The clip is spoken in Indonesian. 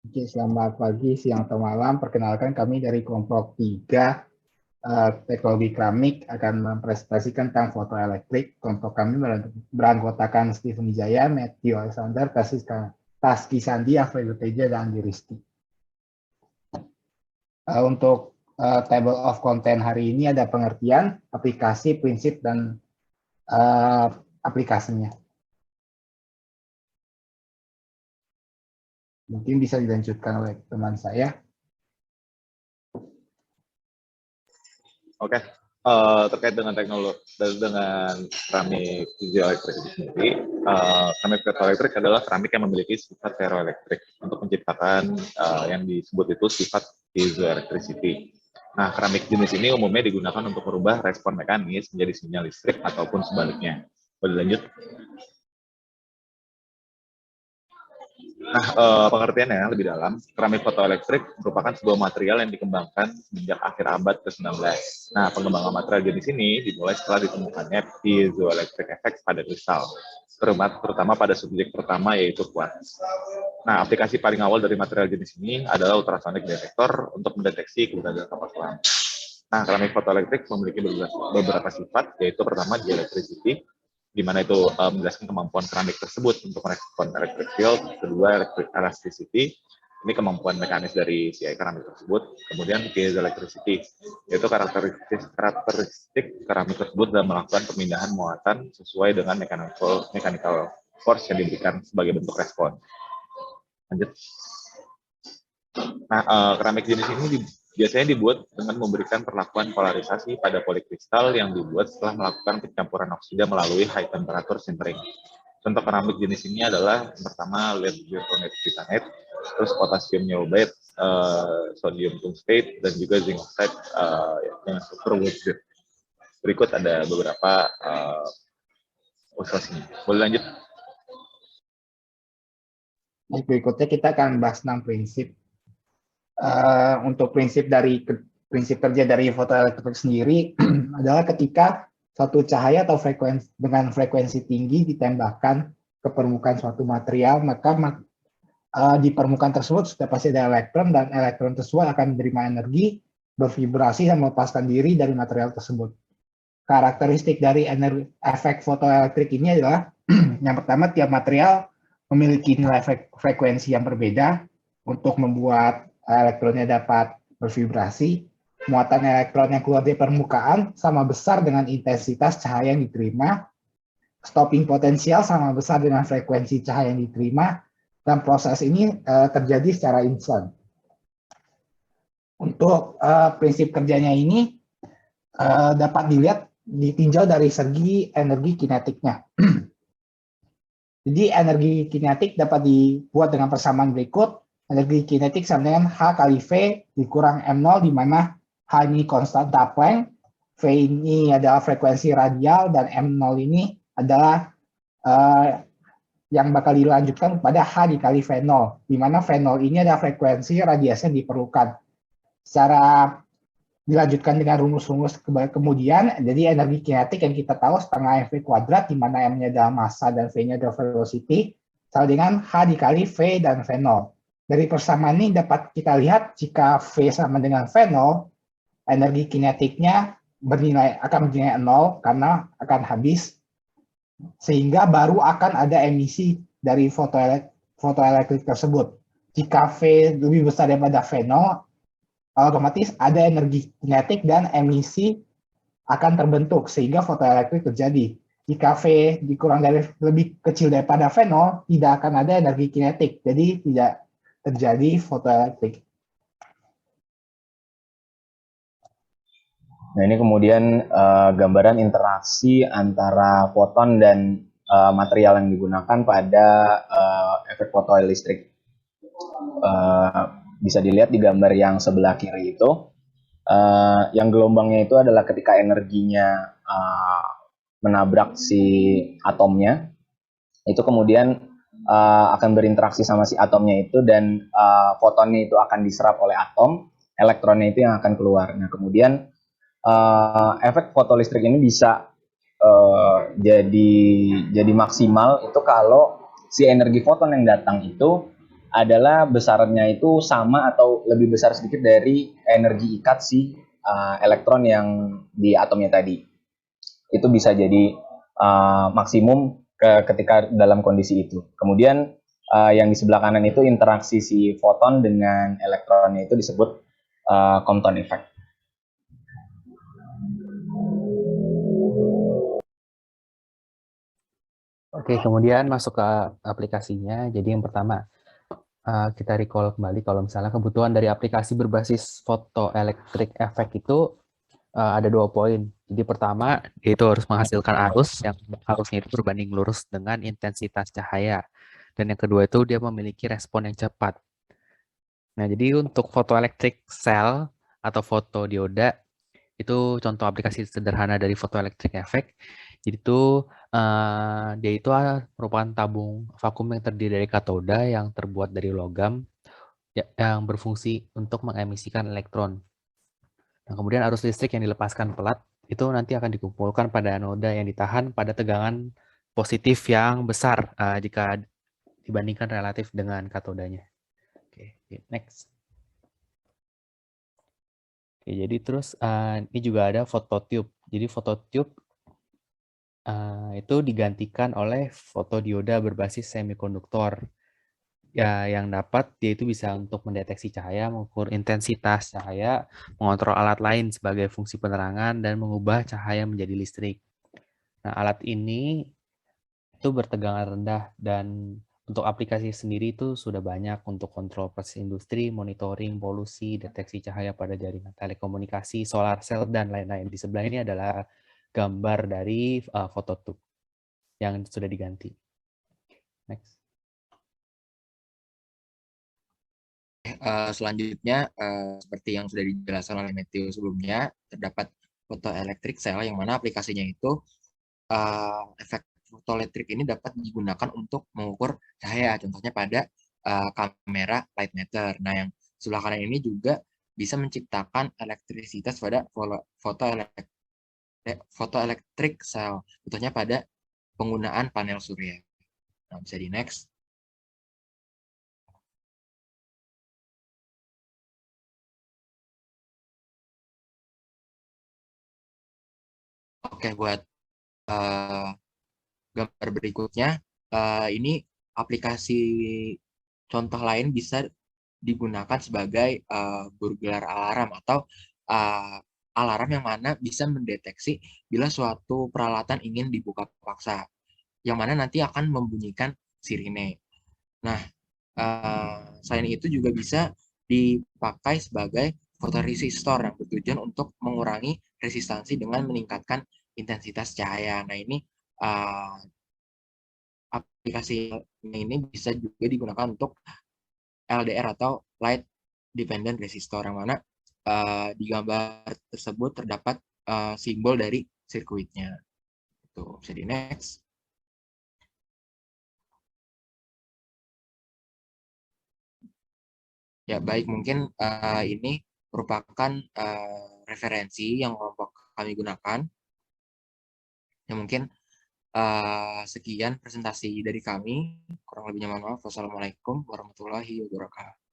Oke, selamat pagi, siang, atau malam. Perkenalkan kami dari kelompok 3 teknologi keramik akan mempresentasikan tentang fotoelektrik. Kelompok kami beranggotakan Steven Wijaya, Matthew Alexander, Taski Sandi, Alfredo Teja, dan Andi Rizky. Untuk table of content hari ini ada pengertian, aplikasi, prinsip, dan aplikasinya. Mungkin bisa dilanjutkan oleh teman saya. Oke, terkait dengan teknologi dengan keramik piezoelektrik itu sendiri, keramik piezoelektrik adalah keramik yang memiliki sifat ferroelektrik untuk menciptakan yang disebut itu sifat piezoelectricity. Nah, keramik jenis ini umumnya digunakan untuk merubah respon mekanis menjadi sinyal listrik ataupun sebaliknya. Boleh lanjut? Nah, pengertiannya lebih dalam, keramik fotoelektrik merupakan sebuah material yang dikembangkan sejak akhir abad ke-19. Nah, pengembangan material jenis ini dimulai setelah ditemukannya piezoelectric effect pada kristal, terutama pada subjek pertama yaitu kuartz. Nah, aplikasi paling awal dari material jenis ini adalah ultrasonic detector untuk mendeteksi keberadaan kapal selam. Nah, keramik fotoelektrik memiliki beberapa sifat, yaitu pertama dielectricity, di mana itu menjelaskan kemampuan keramik tersebut untuk merespon electric field. Kedua, elasticity, ini kemampuan mekanis dari si keramik tersebut. Kemudian piezoelectricity, yaitu karakteristik keramik tersebut dalam melakukan pemindahan muatan sesuai dengan mechanical force yang diberikan sebagai bentuk respon. Lanjut. Nah, keramik jenis ini biasanya dibuat dengan memberikan perlakuan polarisasi pada polikristal yang dibuat setelah melakukan pencampuran oksida melalui high temperature sintering. Contoh keramik jenis ini adalah pertama lead zirconate titanate, terus potassium niobate, sodium tungstate, dan juga zinc oxide dengan struktur wood. Berikut ada beberapa ilustrasinya. Boleh lanjut? Berikutnya kita akan bahas 6 prinsip. Untuk prinsip kerja dari fotoelektrik sendiri adalah ketika suatu cahaya atau dengan frekuensi tinggi ditembakkan ke permukaan suatu material, maka di permukaan tersebut sudah pasti ada elektron, dan elektron tersebut akan menerima energi, bervibrasi, dan melepaskan diri dari material tersebut. Karakteristik dari efek fotoelektrik ini adalah yang pertama, tiap material memiliki nilai frekuensi yang berbeda untuk membuat elektronnya dapat bervibrasi. Muatan elektron yang keluar dari permukaan sama besar dengan intensitas cahaya yang diterima. Stopping potensial sama besar dengan frekuensi cahaya yang diterima. Dan proses ini terjadi secara instan. Untuk prinsip kerjanya ini dapat ditinjau dari segi energi kinetiknya. Jadi energi kinetik dapat dibuat dengan persamaan berikut. Energi kinetik sama dengan H kali V dikurang M0, di mana H ini konstanta Planck, V ini adalah frekuensi radial, dan M0 ini adalah yang bakal dilanjutkan kepada H dikali V0, di mana V0 ini adalah frekuensi radiasi yang diperlukan. Secara dilanjutkan dengan rumus-rumus kemudian, jadi energi kinetik yang kita tahu setengah mv kuadrat, di mana M-nya adalah massa dan V-nya adalah velocity, sama dengan H dikali V dan V0. Dari persamaan ini dapat kita lihat jika V sama dengan V0, energi kinetiknya akan bernilai 0 karena akan habis, sehingga baru akan ada emisi dari fotoelektrik tersebut. Jika V lebih besar daripada V0, otomatis ada energi kinetik dan emisi akan terbentuk sehingga fotoelektrik terjadi. Jika V lebih kecil daripada V0, tidak akan ada energi kinetik, jadi tidak terjadi fotoelektrik. Nah, ini kemudian gambaran interaksi antara foton dan material yang digunakan pada efek fotoelektrik. Bisa dilihat di gambar yang sebelah kiri itu, yang gelombangnya itu adalah ketika energinya menabrak si atomnya, itu kemudian akan berinteraksi sama si atomnya itu, dan fotonnya itu akan diserap oleh atom, elektronnya itu yang akan keluar. Nah, kemudian efek fotolistrik ini bisa jadi maksimal itu kalau si energi foton yang datang itu adalah besarannya itu sama atau lebih besar sedikit dari energi ikat si elektron yang di atomnya tadi. Itu bisa jadi maksimum ketika dalam kondisi itu. Kemudian yang di sebelah kanan itu interaksi si foton dengan elektronnya itu disebut Compton effect. Oke, kemudian masuk ke aplikasinya. Jadi yang pertama, kita recall kembali kalau misalnya kebutuhan dari aplikasi berbasis photoelectric effect itu ada 2 poin. Jadi pertama, itu harus menghasilkan arus yang arusnya itu berbanding lurus dengan intensitas cahaya. Dan yang kedua itu dia memiliki respon yang cepat. Nah, jadi untuk photoelectric cell atau fotodioda itu contoh aplikasi sederhana dari photoelectric effect. Jadi itu dia itu merupakan tabung vakum yang terdiri dari katoda yang terbuat dari logam yang berfungsi untuk mengemisikan elektron. Nah, kemudian arus listrik yang dilepaskan pelat itu nanti akan dikumpulkan pada anoda yang ditahan pada tegangan positif yang besar jika dibandingkan relatif dengan katodanya. Oke, next. Oke, jadi terus ini juga ada phototube. Jadi phototube itu digantikan oleh fotodioda berbasis semikonduktor. Ya, yang dapat dia itu bisa untuk mendeteksi cahaya, mengukur intensitas cahaya, mengontrol alat lain sebagai fungsi penerangan, dan mengubah cahaya menjadi listrik. Nah, alat ini itu bertegangan rendah dan untuk aplikasi sendiri itu sudah banyak untuk kontrol proses industri, monitoring, polusi, deteksi cahaya pada jaringan telekomunikasi, solar cell, dan lain-lain. Di sebelah ini adalah gambar dari phototube yang sudah diganti. Next. Selanjutnya, seperti yang sudah dijelaskan oleh Matthew sebelumnya, terdapat photoelectric cell yang mana aplikasinya itu efek fotoelektrik ini dapat digunakan untuk mengukur cahaya, contohnya pada kamera light meter. Nah, yang sebelah kanan ini juga bisa menciptakan elektrisitas pada fotoelektrik cell, contohnya pada penggunaan panel surya. Nah, bisa di next. Oke, buat gambar berikutnya, ini aplikasi contoh lain bisa digunakan sebagai burglar alarm atau alarm yang mana bisa mendeteksi bila suatu peralatan ingin dibuka paksa, yang mana nanti akan membunyikan sirine. Nah, selain itu juga bisa dipakai sebagai fotoresistor yang bertujuan untuk mengurangi resistansi dengan meningkatkan intensitas cahaya. Nah, ini aplikasi ini bisa juga digunakan untuk LDR atau Light Dependent Resistor, yang mana di gambar tersebut terdapat simbol dari sirkuitnya. Itu bisa di next. Ya, baik, mungkin ini merupakan referensi yang kelompok kami gunakan. Ya, mungkin sekian presentasi dari kami. Kurang lebihnya mohon maaf. Wassalamualaikum warahmatullahi wabarakatuh.